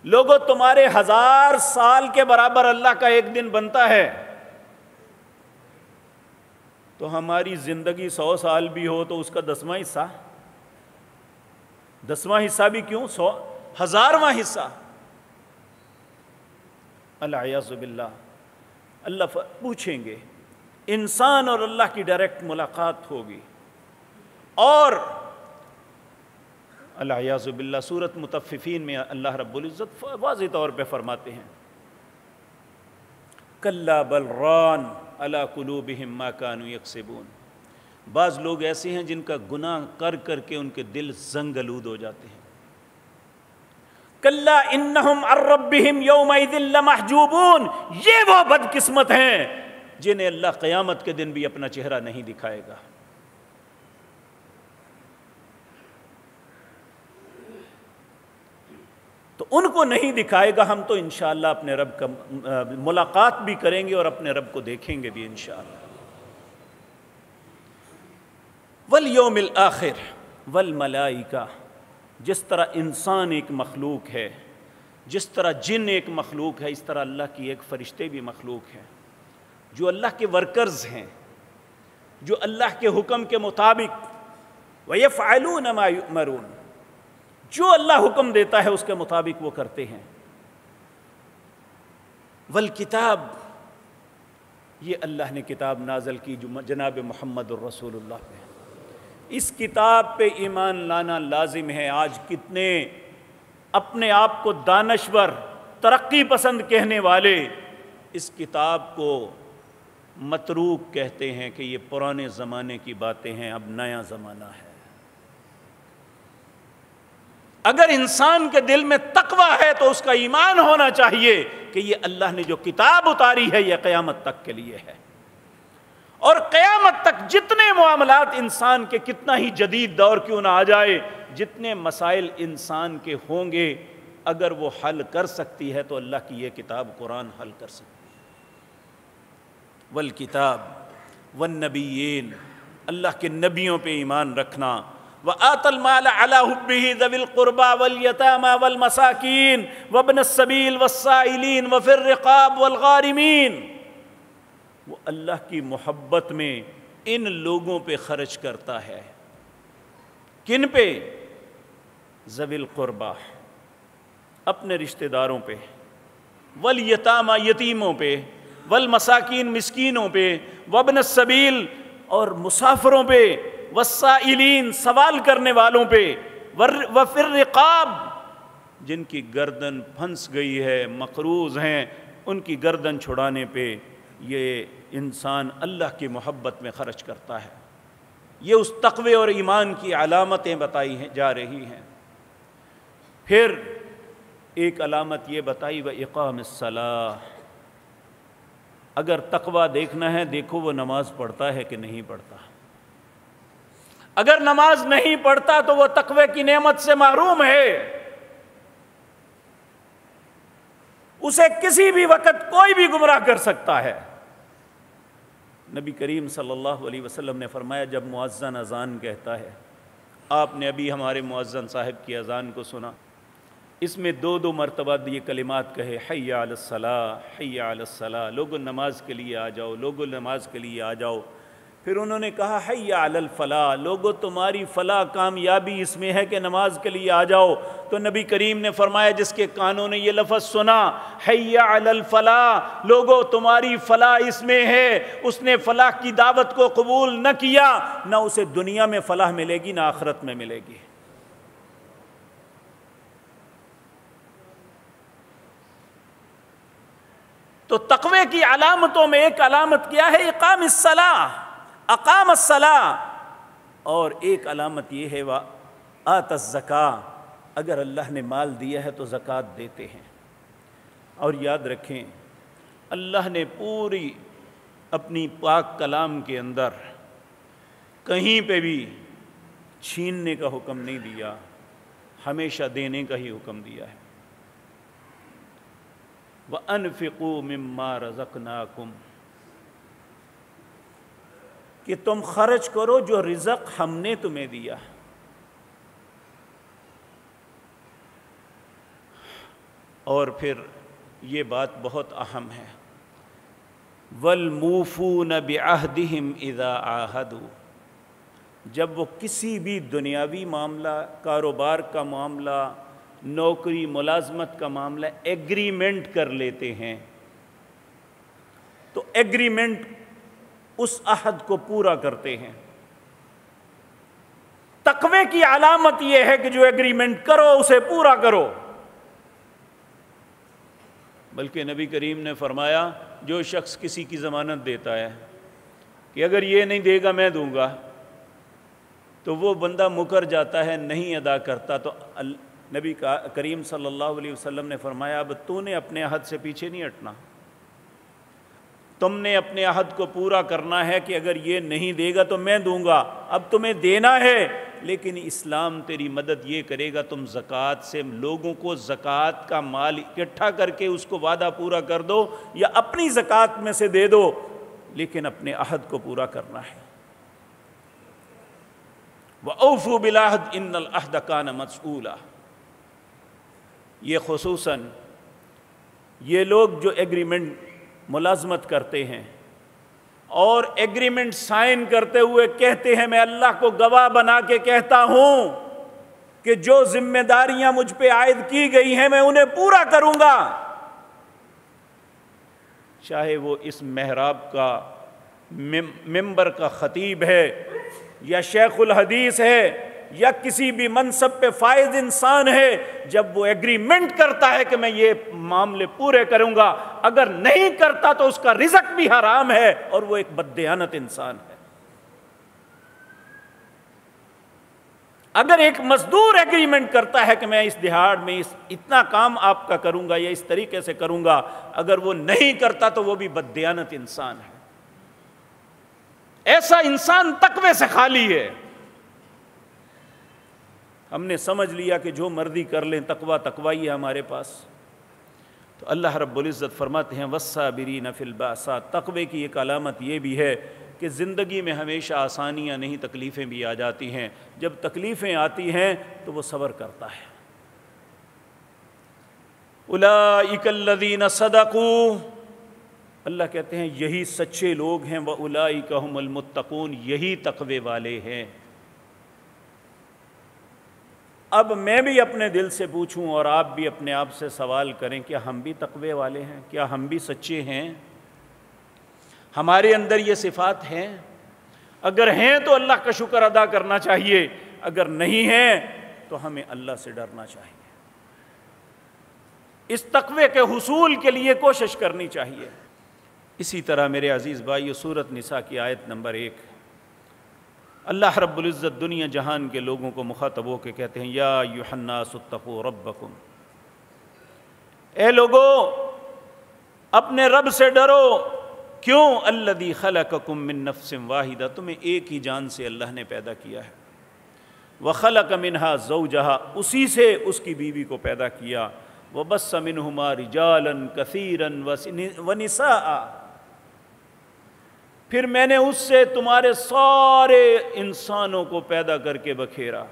لوگوں تمہارے 1000 سال کے برابر اللہ کا ایک دن بنتا ہے. تو ہماری زندگی 100 سال بھی ہو تو اس کا 10واں حصہ، 10واں حصہ بھی کیوں، 1000واں حصہ. العیاذ باللہ. اللہ پوچھیں گے، انسان اور اللہ کی ڈائریکٹ ملاقات ہوگی. اور العیاذ باللہ سورۃ مطففین میں اللہ رب العزت واضح طور پہ فرماتے ہیں، کلا بل ران علی قلوبہم ما کانوا یکسبون. بعض لوگ ایسے ہیں جن کا گناہ کر کر کے ان کے دل زنگ آلود ہو جاتے ہیں. کلا انہم عن ربہم یومئذ لمحجوبون. یہ وہ بدقسمت ہیں جنہیں اللہ قیامت کے دن بھی اپنا چہرہ نہیں دکھائے گا. تو ان کو نہیں دکھائے گا. ہم تو انشاءاللہ اپنے رب کا ملاقات بھی کریں گے اور اپنے رب کو دیکھیں گے بھی انشاءاللہ. والیوم الآخر والملائکہ. جس طرح انسان ایک مخلوق ہے، جس طرح جن ایک مخلوق ہے، اس طرح اللہ کی ایک فرشتے بھی مخلوق ہیں جو اللہ کے ورکرز ہیں، جو اللہ کے حکم کے مطابق وَيَفْعَلُونَ مَا يُؤْمَرُونَ، جو اللہ حکم دیتا ہے اس کے مطابق وہ کرتے ہیں. والکتاب، یہ اللہ نے کتاب نازل کی جو جناب محمد الرسول اللہ پہ. اس کتاب پہ ایمان لانا لازم ہے. آج کتنے اپنے آپ کو دانشور، ترقی پسند کہنے والے اس کتاب کو متروک کہتے ہیں کہ یہ پرانے زمانے کی باتیں ہیں، اب نیا زمانہ ہے. اگر انسان کے دل میں تقویٰ ہے تو اس کا ایمان ہونا چاہیے کہ یہ اللہ نے جو کتاب اتاری ہے یہ قیامت تک کے لیے ہے. اور قیامت تک جتنے معاملات انسان کے کتنا ہی جدید دور کیوں نہ آ جائے، جتنے مسائل انسان کے ہوں گے اگر وہ حل کر سکتی ہے تو اللہ کی یہ کتاب قرآن حل کر سکتی ہے۔ والکتاب والنبیین، اللہ کے نبیوں پہ ایمان رکھنا، وآت المال علی حبہ ذوی القربى والیتامى والمساکین وابن السبیل والسائلین وفی الرقاب والغارمین، وہ اللہ کی محبت میں ان لوگوں پہ خرچ کرتا ہے۔ کن پہ؟ ذوی القربہ، اپنے رشتہ داروں پہ، والیتامى یتیموں پہ، والمساکین مسکینوں پہ، وابن السبیل اور مسافروں پہ، والسائلین سوال کرنے والوں پہ، وفی الرقاب جن کی گردن پھنس گئی ہے، مقروض ہیں، ان کی گردن چھڑانے پہ یہ انسان اللہ کی محبت میں خرچ کرتا ہے۔ یہ اس تقوی اور ایمان کی علامتیں بتائی جا رہی ہیں۔ پھر ایک علامت یہ بتائی وَإِقَامِ الصَّلَاةِ، اگر تقوی دیکھنا ہے دیکھو وہ نماز پڑھتا ہے کہ نہیں پڑھتا۔ اگر نماز نہیں پڑھتا تو وہ تقوی کی نعمت سے محروم ہے، اسے کسی بھی وقت کوئی بھی گمراہ کر سکتا ہے۔ نبی کریم صلی اللہ علیہ وسلم نے فرمایا جب مؤذن اذان کہتا ہے، آپ نے ابھی ہمارے مؤذن صاحب کی اذان کو سنا، اس میں دو مرتبہ یہ کلمات کہے حی علی الصلاۃ حی علی الصلاۃ، لوگوں نماز کے لیے آ جاؤ، لوگوں نماز کے لیے آ جاؤ۔ پھر انہوں نے کہا حی علی الفلاح، لوگوں تمہاری فلاح کامیابی اس میں ہے کہ نماز کے لیے آ جاؤ۔ تو نبی کریم نے فرمایا جس کے کانوں نے یہ لفظ سنا حی علی الفلاح، لوگوں تمہاری فلاح اس میں ہے، اس نے فلاح کی دعوت کو قبول نہ کیا، نہ اسے دنیا میں فلاح ملے گی نہ آخرت میں ملے گی۔ تو تقوی کی علامتوں میں ایک علامت کیا ہے؟ اقام الصلاۃ، اقام الصلاۃ، اور ایک علامت یہ ہے وآت الزکاۃ، اگر اللہ نے مال دیا ہے تو زکوٰۃ دیتے ہیں۔ اور یاد رکھیں اللہ نے پوری اپنی پاک کلام کے اندر کہیں پہ بھی چھیننے کا حکم نہیں دیا، ہمیشہ دینے کا ہی حکم دیا ہے۔ وَأَنفِقُوا مِمَّا رَزَقْنَاكُمْ، کہ تم خرچ کرو جو رزق ہم نے تمہیں دیا۔ اور پھر یہ بات بہت اہم ہے، وَالْمُوفُونَ بِعَهْدِهِمْ إِذَا عَاهَدُوا، جب وہ کسی بھی دنیاوی معاملہ، کاروبار کا معاملہ، نوکری ملازمت کا معاملہ ایگریمنٹ کر لیتے ہیں تو ایگریمنٹ اس عہد کو پورا کرتے ہیں۔ تقوی کی علامت یہ ہے کہ جو ایگریمنٹ کرو اسے پورا کرو۔ بلکہ نبی کریم نے فرمایا جو شخص کسی کی ضمانت دیتا ہے کہ اگر یہ نہیں دے گا میں دوں گا، تو وہ بندہ مکر جاتا ہے، نہیں ادا کرتا، تو نبی کریم صلی اللہ علیہ وسلم نے فرمایا اب تو نے اپنے عہد سے پیچھے نہیں ہٹنا، تم نے اپنے عہد کو پورا کرنا ہے کہ اگر یہ نہیں دے گا تو میں دوں گا۔ اب تمہیں دینا ہے لیکن اسلام تیری مدد یہ کرے گا تم زکوٰۃ سے لوگوں کو زکوٰۃ کا مال اکٹھا کر کے اس کو وعدہ پورا کر دو یا اپنی زکوٰۃ میں سے دے دو، لیکن اپنے عہد کو پورا کرنا ہے۔ وَأَوْفُوا بِالْعَهْدِ إِنَّ الْعَهْدَ كَانَ مَسْئُولًا، یہ خصوصاً یہ لوگ جو ایگریمنٹ ملازمت کرتے ہیں اور ایگریمنٹ سائن کرتے ہوئے کہتے ہیں میں اللہ کو گواہ بنا کے کہتا ہوں کہ جو ذمہ داریاں مجھ پہ عائد کی گئی ہیں میں انہیں پورا کروں گا، چاہے وہ اس محراب کا ممبر کا خطیب ہے یا شیخ الحدیث ہے یا کسی بھی منصب پہ فائز انسان ہے، جب وہ ایگریمنٹ کرتا ہے کہ میں یہ معاملے پورے کروں گا، اگر نہیں کرتا تو اس کا رزق بھی حرام ہے اور وہ ایک بددیانت انسان ہے۔ اگر ایک مزدور ایگریمنٹ کرتا ہے کہ میں اس دہاڑ میں اتنا کام آپ کا کروں گا یا اس طریقے سے کروں گا، اگر وہ نہیں کرتا تو وہ بھی بددیانت انسان ہے۔ ایسا انسان تقوی سے خالی ہے۔ ہم نے سمجھ لیا کہ جو مرضی کر لیں، تقوی تقوی ہی ہے ہمارے پاس۔ تو اللہ رب العزت فرماتے ہیں والصابرین فی البأساء، تقوی کی ایک علامت یہ بھی ہے کہ زندگی میں ہمیشہ آسانیاں نہیں، تکلیفیں بھی آ جاتی ہیں۔ جب تکلیفیں آتی ہیں تو وہ صبر کرتا ہے۔ اولئک الذین صدقوا، اللہ کہتے ہیں یہی سچے لوگ ہیں، واولئک هم المتقون، یہی تقوی والے ہیں۔ اب میں بھی اپنے دل سے پوچھوں اور آپ بھی اپنے آپ سے سوال کریں، کیا ہم بھی تقوی والے ہیں؟ کیا ہم بھی سچے ہیں؟ ہمارے اندر یہ صفات ہیں؟ اگر ہیں تو اللہ کا شکر ادا کرنا چاہیے، اگر نہیں ہیں تو ہمیں اللہ سے ڈرنا چاہیے، اس تقوی کے حصول کے لیے کوشش کرنی چاہیے۔ اسی طرح میرے عزیز بھائیو، سورۃ نساء کی آیت نمبر 1، اللہ رب العزت دنیا جہان کے لوگوں کو مخاطب ہو کے کہتے ہیں یا ایھا الناس اتقوا ربکم، اے لوگو اپنے رب سے ڈرو۔ کیوں؟ الذی خلقکم من نفس واحدہ، تمہیں ایک ہی جان سے اللہ نے پیدا کیا ہے، وخلق منہا زوجہا، اسی سے اس کی بیوی کو پیدا کیا، وبث منہما رجالا کثیرا ونساء، پھر میں نے اس سے تمہارے سارے انسانوں کو پیدا کر کے بکھیرا،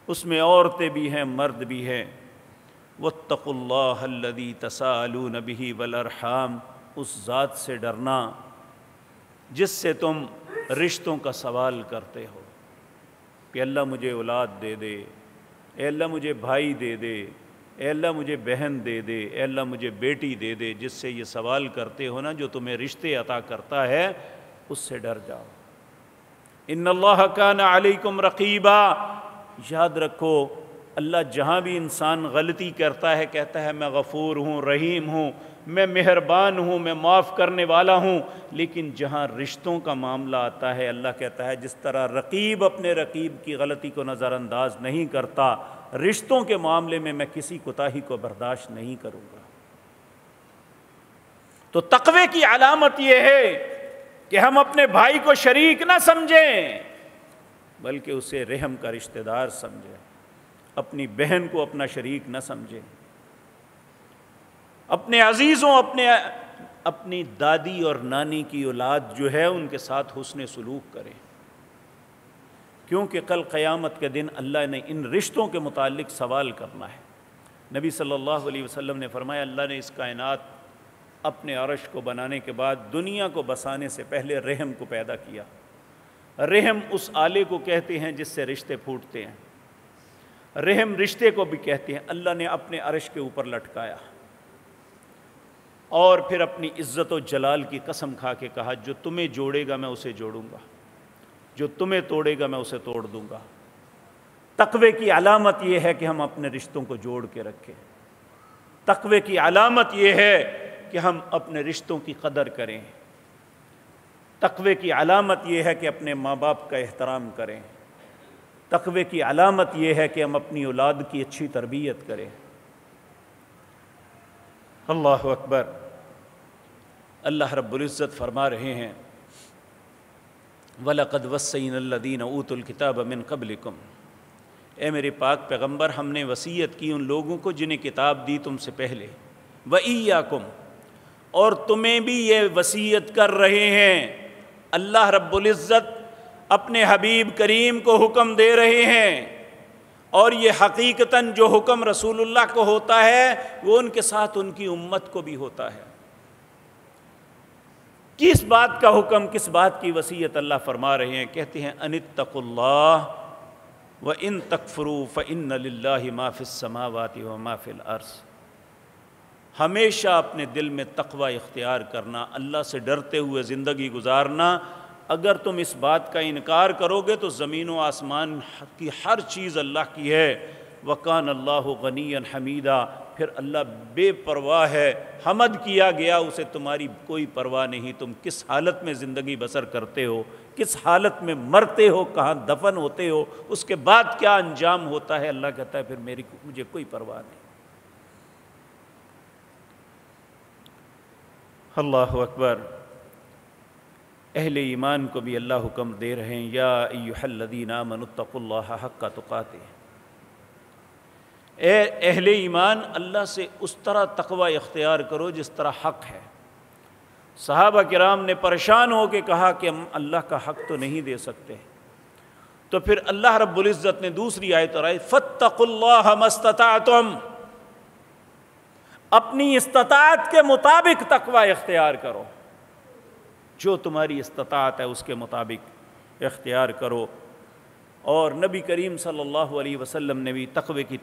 اس میں عورتیں بھی ہیں مرد بھی ہیں۔ واتقوا اللہ الذی تساءلون بہ والارحام، اس ذات سے ڈرنا جس سے تم رشتوں کا سوال کرتے ہو کہ اللہ مجھے اولاد دے دے، اے اللہ مجھے بھائی دے دے، اے اللہ مجھے بہن دے دے، اے اللہ مجھے بیٹی دے دے، جس سے یہ سوال کرتے ہو نا، جو تمہیں رشتے عطا کرتا ہے، اس سے ڈر جاؤ۔ ان اللہ کان علیکم رقیبا، یاد رکھو اللہ جہاں بھی انسان غلطی کرتا ہے کہتا ہے میں غفور ہوں، رحیم ہوں، میں مہربان ہوں، میں معاف کرنے والا ہوں، لیکن جہاں رشتوں کا معاملہ آتا ہے اللہ کہتا ہے جس طرح رقیب اپنے رقیب کی غلطی کو نظر انداز نہیں کرتا، رشتوں کے معاملے میں میں کسی کوتاہی کو برداشت نہیں کروں گا۔ تو تقوی کی علامت یہ ہے کہ ہم اپنے بھائی کو شریک نہ سمجھیں بلکہ اسے رحم کا رشتہ دار سمجھیں، اپنی بہن کو اپنا شریک نہ سمجھیں، اپنے عزیزوں، اپنی دادی اور نانی کی اولاد جو ہے ان کے ساتھ حسن سلوک کریں، کیونکہ کل قیامت کے دن اللہ نے ان رشتوں کے متعلق سوال کرنا ہے۔ نبی صلی اللہ علیہ وسلم نے فرمایا اللہ نے اس کائنات اپنے عرش کو بنانے کے بعد دنیا کو بسانے سے پہلے رحم کو پیدا کیا۔ رحم اس آلے کو کہتے ہیں جس سے رشتے پھوٹتے ہیں، رحم رشتے کو بھی کہتے ہیں۔ اللہ نے اپنے عرش کے اوپر لٹکایا اور پھر اپنی عزت و جلال کی قسم کھا کے کہا جو تمہیں جوڑے گا میں اسے جوڑوں گا، جو تمہیں توڑے گا میں اسے توڑ دوں گا۔ تقوی کی علامت یہ ہے کہ ہم اپنے رشتوں کو جوڑ کے رکھیں، تقوی کی علامت یہ ہے کہ ہم اپنے رشتوں کی قدر کریں، تقوی کی علامت یہ ہے کہ اپنے ماں باپ کا احترام کریں، تقوی کی علامت یہ ہے کہ ہم اپنی اولاد کی اچھی تربیت کریں۔ اللہ اکبر۔ اللہ رب العزت فرما رہے ہیں وَلَقَدْ وَصَّيْنَا الَّذِينَ أُوتُوا الْكِتَابَ مِنْ قَبْلِكُمْ، اے میرے پاک پیغمبر ہم نے وصیت کی ان لوگوں کو جنہیں کتاب دی تم سے پہلے، وَإِيَّاكُمْ، اور تمہیں بھی یہ وصیت کر رہے ہیں۔ اللہ رب العزت اپنے حبیب کریم کو حکم دے رہے ہیں، اور یہ حقیقتاً جو حکم رسول اللہ کو ہوتا ہے وہ ان کے ساتھ ان کی امت کو بھی ہوتا ہے۔ کس بات کا حکم، کس بات کی وصیت اللہ فرما رہے ہیں؟ کہتے ہیں ان اتقوا اللہ وان تکفروا فان للہ ما فی السماوات وما فی الارض، ہمیشہ اپنے دل میں تقوی اختیار کرنا، اللہ سے ڈرتے ہوئے زندگی گزارنا۔ اگر تم اس بات کا انکار کرو گے تو زمین و آسمان کی ہر چیز اللہ کی ہے، وَكَانَ اللَّهُ غَنِيًّا حَمِيدًا، پھر اللہ بے پرواہ ہے، حمد کیا گیا اسے، تمہاری کوئی پرواہ نہیں، تم کس حالت میں زندگی بسر کرتے ہو، کس حالت میں مرتے ہو، کہاں دفن ہوتے ہو، اس کے بعد کیا انجام ہوتا ہے، اللہ کہتا ہے پھر مجھے کوئی پرواہ نہیں۔ اللہ اکبر۔ اہل ایمان کو بھی اللہ حکم دے رہے ہیں، یا ایھا الذین آمنوا اتقوا اللہ حق تقاتہ، اے اہل ایمان اللہ سے اس طرح تقوی اختیار کرو جس طرح حق ہے۔ صحابہ کرام نے پریشان ہو کے کہا کہ ہم اللہ کا حق تو نہیں دے سکتے، تو پھر اللہ رب العزت نے دوسری آیت اور فاتقوا اللہ ما استطعتم، اپنی استطاعت کے مطابق تقوی اختیار کرو، جو تمہاری استطاعت ہے اس کے مطابق اختیار کرو۔ اور نبی کریم صلی اللہ علیہ وسلم نے بھی تقوی کی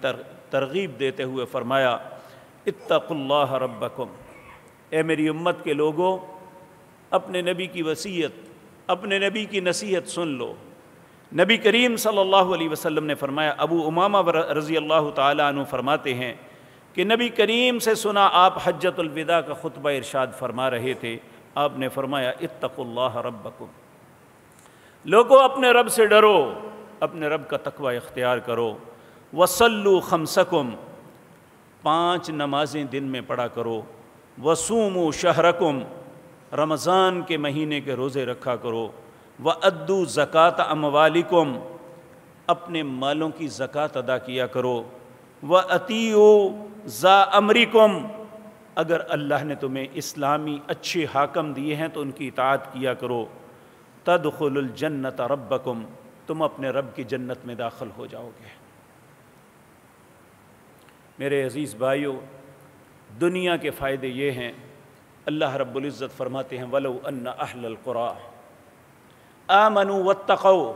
ترغیب دیتے ہوئے فرمایا اتقوا اللہ ربکم، اے میری امت کے لوگوں اپنے نبی کی وصیت، اپنے نبی کی نصیحت سن لو۔ نبی کریم صلی اللہ علیہ وسلم نے فرمایا، ابو امامہ رضی اللہ تعالیٰ عنہ فرماتے ہیں کہ نبی کریم سے سنا آپ حجۃ الوداع کا خطبہ ارشاد فرما رہے تھے، آپ نے فرمایا اتقوا اللہ ربکم، لوگوں اپنے رب سے ڈرو، اپنے رب کا تقوی اختیار کرو۔ وصلوا خمسکم، 5 نمازیں دن میں پڑھا کرو۔ وصوموا شہرکم، رمضان کے مہینے کے روزے رکھا کرو۔ وأدوا زکوٰۃ اموالکم، اپنے مالوں کی زکوٰۃ ادا کیا کرو۔ وأطیعوا ذا امرکم، اگر اللہ نے تمہیں اسلامی اچھے حاکم دیے ہیں تو ان کی اطاعت کیا کرو۔ تدخلوا الجنۃ ربکم، تم اپنے رب کی جنت میں داخل ہو جاؤ گے۔ میرے عزیز بھائیو، دنیا کے فائدے یہ ہیں، اللہ رب العزت فرماتے ہیں وَلَوْ أَنَّ أَهْلَ الْقُرَىٰ آمَنُوا وَاتَّقَوْا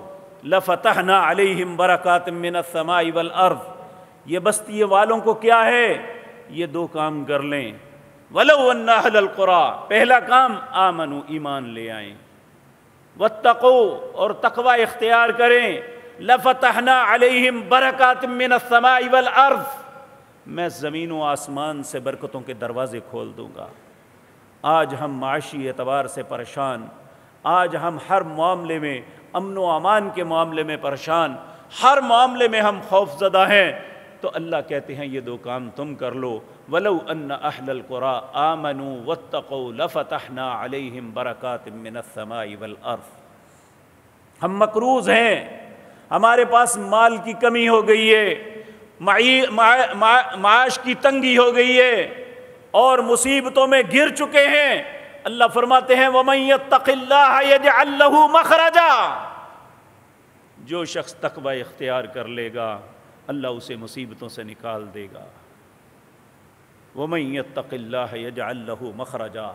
لَفَتَحْنَا عَلَيْهِمْ بَرَكَاتٍ مِّنَ السَّمَاءِ وَالْأَرْضِ، یہ بستی والوں کو کیا ہے، یہ 2 کام کر لیں۔ وَلَوْ أَنَّ أَهْلَ الْقُرَىٰ، پہلا کام آمنوا، ایمان لے آئیں، وَاتَّقَوْا، اور تقوی اختیار کریں، لَفَتَحْنَا عَلَيْهِمْ بَرَكَاتٍ مِّنَ السَّمَاءِ وَالْأَرْضِ، میں زمین و آسمان سے برکتوں کے دروازے کھول دوں گا۔ آج ہم معاشی اعتبار سے پریشان، آج ہم ہر معاملے میں امن و امان کے معاملے میں پریشان، ہر معاملے میں ہم خوف زدہ ہیں، تو اللہ کہتے ہیں یہ 2 کام تم کر لو۔ وَلَوْ أَنَّ أَهْلَ الْقُرَىٰ آمَنُوا وَاتَّقَوْا لَفَتَحْنَا عَلَيْهِمْ بَرَكَاتٍ مِّنَ السَّمَاءِ وَالْأَرْضِ، ہم مقروض ہیں، ہمارے پاس مال کی کمی ہو گئی ہے، معاش کی تنگی ہو گئی ہے، اور مصیبتوں میں گر چکے ہیں۔ اللہ فرماتے ہیں وَمَن يَتَّقِ اللَّهَ يَجْعَل لَّهُ مَخْرَجًا، جو شخص تقوی اختیار کر لے گا اللہ اسے مصیبتوں سے نکال دے گا۔ وَمَن يَتَّقِ اللَّهَ يَجْعَل لَّهُ مَخْرَجًا،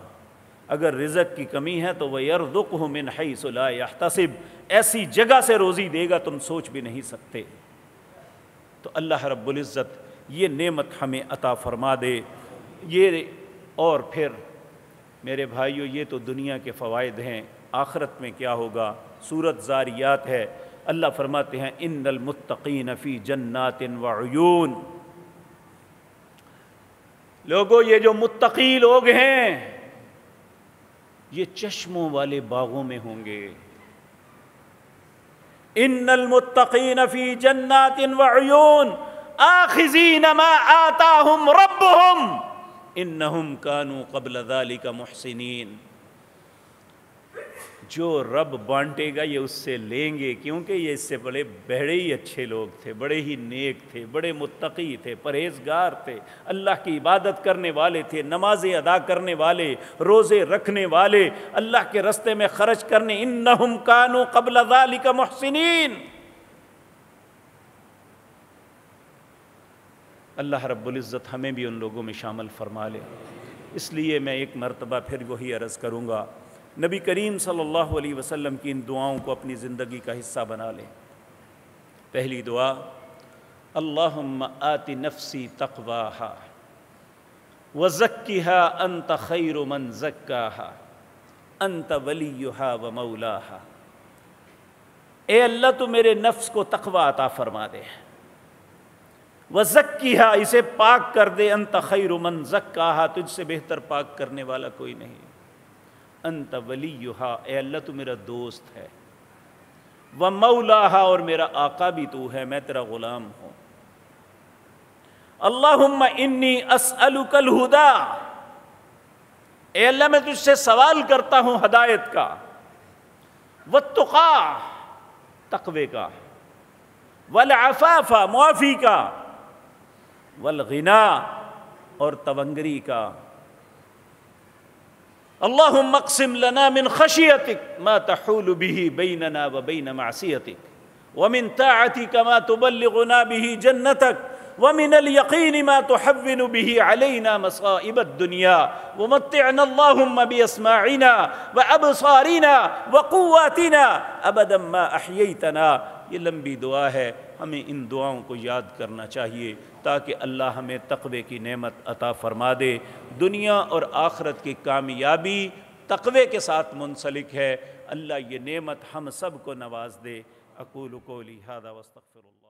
اگر رزق کی کمی ہے تو وَيَرْزُقْهُ مِنْ حَيْثُ لَا يَحْتَسِبْ، ایسی جگہ سے روزی دے گا تم سوچ بھی نہیں سکتے۔ تو اللہ رب العزت یہ نعمت ہمیں عطا فرما دے۔ یہ اور پھر میرے بھائیو، یہ تو دنیا کے فوائد ہیں، آخرت میں کیا ہوگا؟ سورۃ ذاریات ہے، اللہ فرماتے ہیں ان المتقین فی جنات وعیون، لوگوں یہ جو متقی لوگ ہیں یہ چشموں والے باغوں میں ہوں گے۔ ان المتقین فی جنات وعیون آخذین ما آتاہم ربہم انہم کانوا قبل ذلک محسنین، جو رب بانٹے گا یہ اس سے لیں گے، کیونکہ یہ اس سے بڑے ہی اچھے لوگ تھے، بڑے ہی نیک تھے، بڑے متقی تھے، پرہیزگار تھے، اللہ کی عبادت کرنے والے تھے، نمازیں ادا کرنے والے، روزے رکھنے والے، اللہ کے رستے میں خرچ کرنے، انہم کانوا قبل ذلک محسنین۔ اللہ رب العزت ہمیں بھی ان لوگوں میں شامل فرما لے۔ اس لیے میں ایک مرتبہ پھر وہی عرض کروں گا، نبی کریم صلی اللہ علیہ وسلم کی ان دعاؤں کو اپنی زندگی کا حصہ بنا لیں۔ پہلی دعا، اللہم آت نفسی تقواہا وزکھا انت خیر من زکاہا انت ولیہا ومولاہا، اے اللہ تو میرے نفس کو تقوی عطا فرما دے، وزکھا اسے پاک کر دے، انت خیر من زکاہا تجھ سے بہتر پاک کرنے والا کوئی نہیں، انت ولیہا اے اللہ تو میرا دوست ہے، ومولاہا اور میرا آقا بھی تو ہے، میں تیرا غلام ہوں۔ اللہم انی اسألک الہدی، اے اللہ میں تجھ سے سوال کرتا ہوں ہدایت کا، والتقا تقوی کا، والعفاف معافی کا، والغنا اور تونگری کا۔ اللہم اقسم لنا من خشیتک ما تحول به بیننا وبین معصیتک ومن طاعتک ما تبلغنا به جنتک ومن اليقین ما تحول به علینا مصائب الدنیا ومتعنا اللہم باسماعنا وابصارنا وقواتنا ابدا ما احییتنا۔ یہ لمبی دعا ہے، ہمیں ان دعاؤں کو یاد کرنا چاہیے تاکہ اللہ ہمیں تقوی کی نعمت عطا فرما دے۔ دنیا اور آخرت کی کامیابی تقوی کے ساتھ منسلک ہے، اللہ یہ نعمت ہم سب کو نواز دے۔ اقول قولی ھذا واستغفر اللہ۔